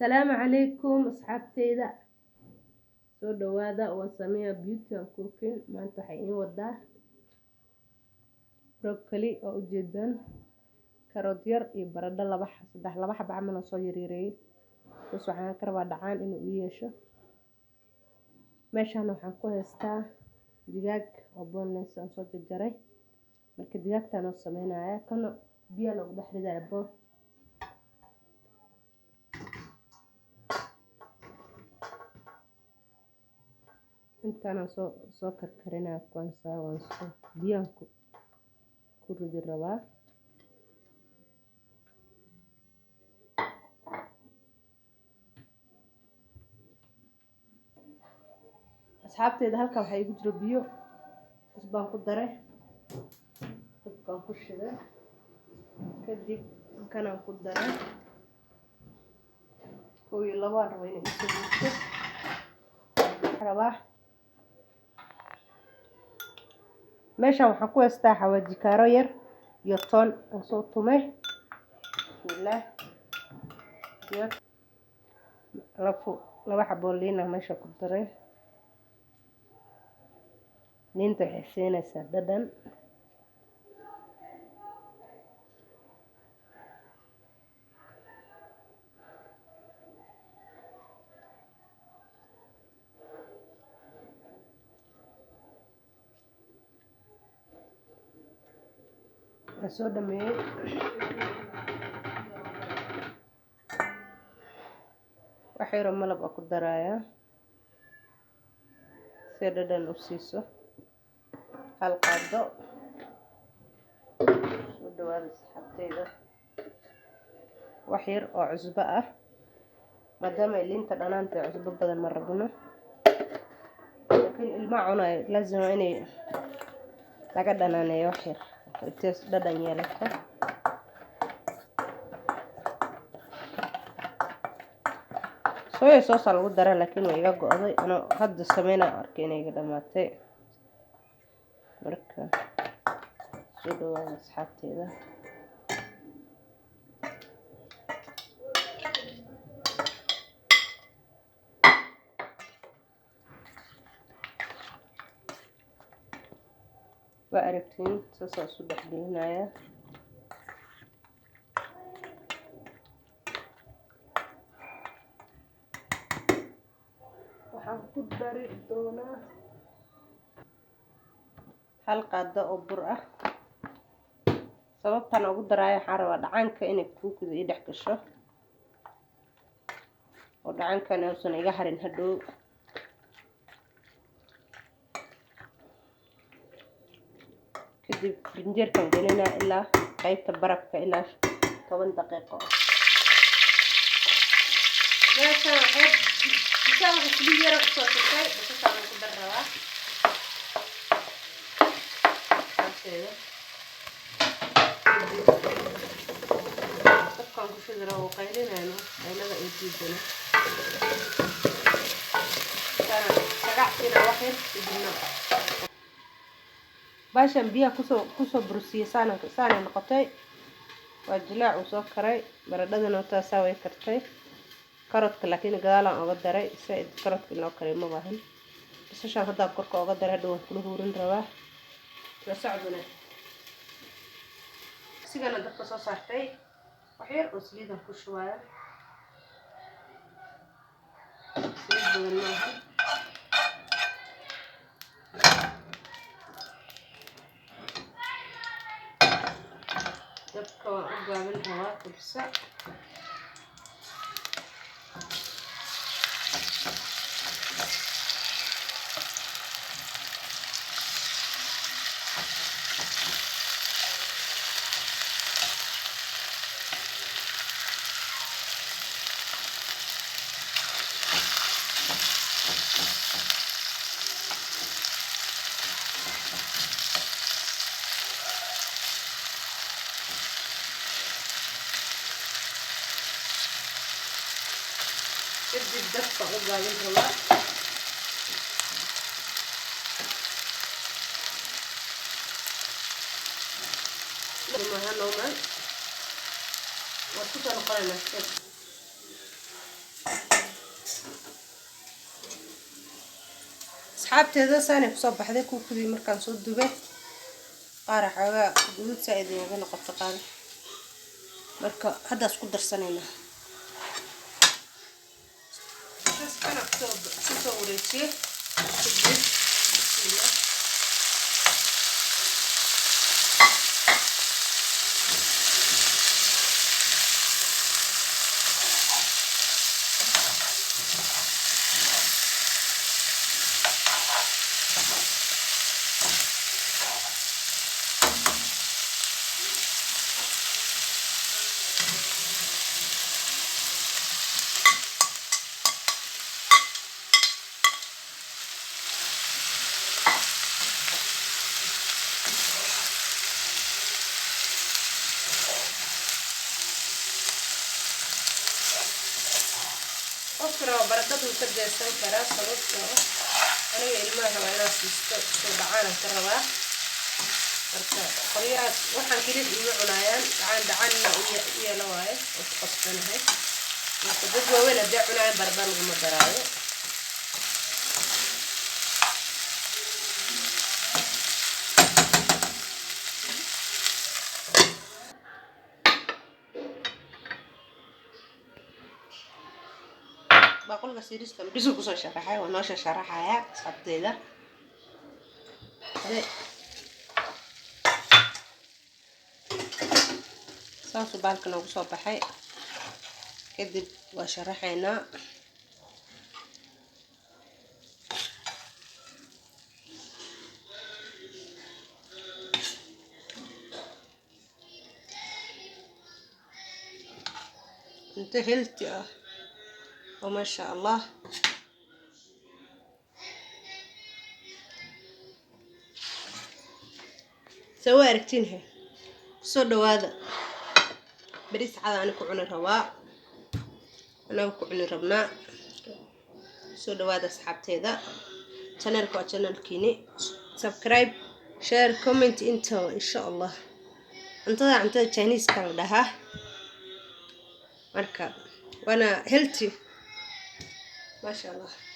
السلام عليكم أصحابتيدا soo dhawaada waa Samiya Beauty and Cooking maanta waxay in wadaa broccoli oo ujeedan karoot yar iyo baradho laba xabo camal oo soo yaryarey waxaan ka rabaa dhacaan inuu u yeesho meeshan waxaan ku haystaa digaag oo boneless aan soo jarjaray marka digaagtan oo sameynaya kana biyo lagu dhex ridayo bool intaan soo karkarinaa kwanza waan soo biyan ku ridi rabaa asxaabteeda halka waxa igu jiro biyo isbaan ku daray dabkaan ku shiday kadib kanaan ku daray oo laba rabo inay isku jirto rabaa meeshan waxaan ku haystaa xawaaji kaaro yar iyo toon aan soo tumay bismillaah laba xabo liin ah meesha ku daray liinta waxay siinaysaa dhadhan soo dhameeyay wax yar oo malab ku daraya si dhadhan u siiso hal qaado soo dhawaada asxaabteeda wax yar oo cusbo ah maadaama liinta dhanaanta cusbo badan ma rabno laakiin ilma cunayo laazim inay laga dhanaaneeyo wax yar intaas dhadhan yeelato soya sauce lagu daray laakiin way iga go'day ana hadda sameynaa arkay inay iga dhamaatay marka soo dhawaada asxaabteeda waa aragtiin soo soo dhaxgelinaya waxaan ku dari doonaa hal qaado oo bur ah sababtan ugu daraayo waxaan rabaa dhacaanka inay kuukuda ii dhex gasho oo dhacaankan uusan iga harin hadhow kadib rinjeerkan gelinaa ilaa qaybta barafka ilaa 10 daqiiqo meeshan waxaan isku yara soo socday basasha ku dar rabaa dabkaan ku shidro oo qaylinayno qaylada ay diidana sagactina wax yar idina baashan biyaha kusoo bursiye saana noqotay waa jilaac uu soo karay baradhadana taasaa way kartay karoodka laakiin gadaalan uga daray saaid karoodka loo karay ma baahan basashan hadda korka uga daray hadhow kula huurin rabaa la socduna sigana dabka soo saartay wax yar oo saliid ku shubaya saliid badan maaha dabka waan u gaabin rabaa kubsa kadib dabka u gaabin rabaa لما هنوما واركوش أنا قرأنا asxaabteeda saanay kusoo baxday kuukudii markaan soo dubay qaar xoogaa guduud saaid iyaga noqoto qaar marka hadda isku darsanayna kana soo wareejiye أفرا بردت وتجهز كراس خلاص أنا الماء هوانا سيست بعانا كروا بركة خليها وحنا كده الماء عنايان عنا ويا لواي وتقصنا هاي وتجد وين أبدأ عنايان بردان ومدراي بقول قصيريس كم بيزو كوسا شرحها وناشا شرحها صبتيدا صاصو بالكنا وكسو بحي كدب وشرحينا انتهلت وما شاء الله سوى أركتينها صدوا هذا بريس على أنا كعون الرواء أنا كعون الربناء صدوا هذا سحبت هذا channel كوا channel كيني سبسكرايب شير كومنت انتو إن شاء الله انت Chinese كان لها مركب وانا هيلتي ما شاء الله.